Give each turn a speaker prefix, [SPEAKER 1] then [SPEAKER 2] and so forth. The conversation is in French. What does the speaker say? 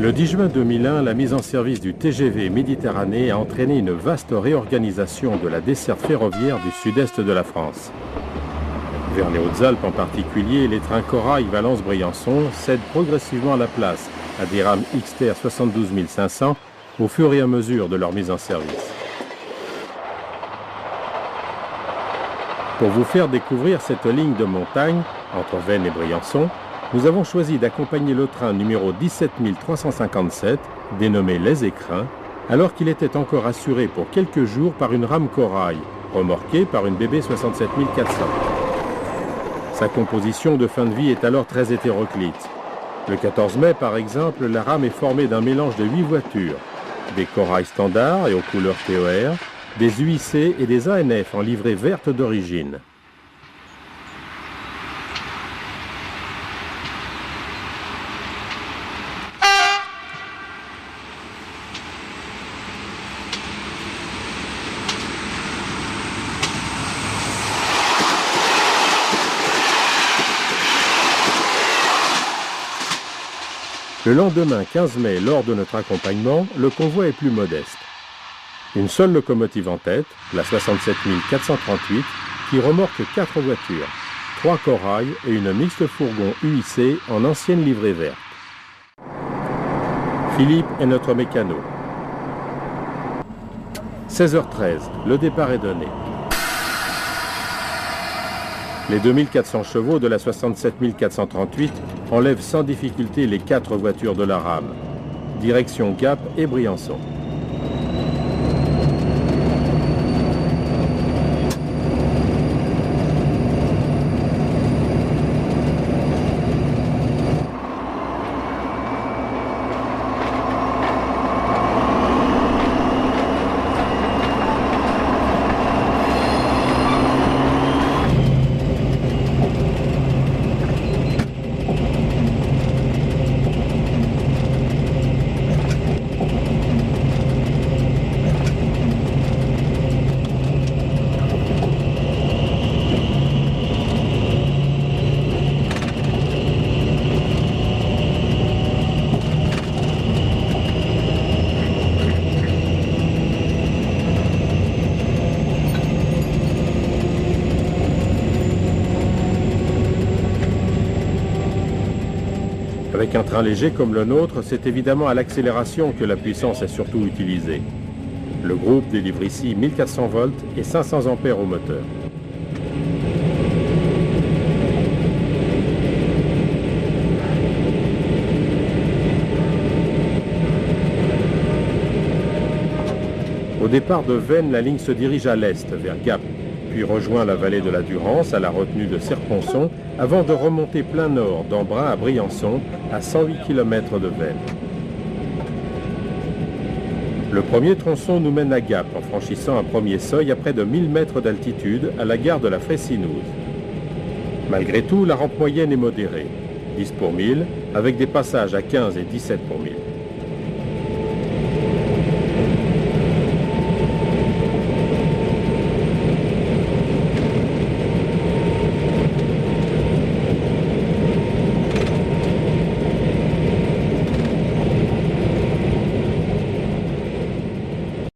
[SPEAKER 1] Le 10 juin 2001, la mise en service du TGV Méditerranée a entraîné une vaste réorganisation de la desserte ferroviaire du sud-est de la France. Vers les Hautes-Alpes en particulier, les trains Corail Valence-Briançon cèdent progressivement la place à des rames XTR 72 500 au fur et à mesure de leur mise en service. Pour vous faire découvrir cette ligne de montagne entre Veynes et Briançon, nous avons choisi d'accompagner le train numéro 17 357, dénommé Les Écrins, alors qu'il était encore assuré pour quelques jours par une rame Corail, remorquée par une BB 67 400. Sa composition de fin de vie est alors très hétéroclite. Le 14 mai, par exemple, la rame est formée d'un mélange de 8 voitures, des Corail standards et aux couleurs TER, des UIC et des ANF en livrée verte d'origine. Le lendemain 15 mai, lors de notre accompagnement, le convoi est plus modeste. Une seule locomotive en tête, la 67 438, qui remorque 4 voitures, 3 Corail et une mixte fourgon UIC en ancienne livrée verte. Philippe est notre mécano. 16h13, le départ est donné. Les 2400 chevaux de la 67 438 enlèvent sans difficulté les 4 voitures de la rame. Direction Gap et Briançon. Avec un train léger comme le nôtre, c'est évidemment à l'accélération que la puissance est surtout utilisée. Le groupe délivre ici 1400 volts et 500 ampères au moteur. Au départ de Veynes, la ligne se dirige à l'est, vers Gap, puis rejoint la vallée de la Durance à la retenue de Serponçon, avant de remonter plein nord d'Embrun à Briançon, à 108 km de Veynes. Le premier tronçon nous mène à Gap, en franchissant un premier seuil à près de 1000 mètres d'altitude, à la gare de la Fressinouse. Malgré tout, la rampe moyenne est modérée, 10 pour 1000, avec des passages à 15 et 17 pour 1000.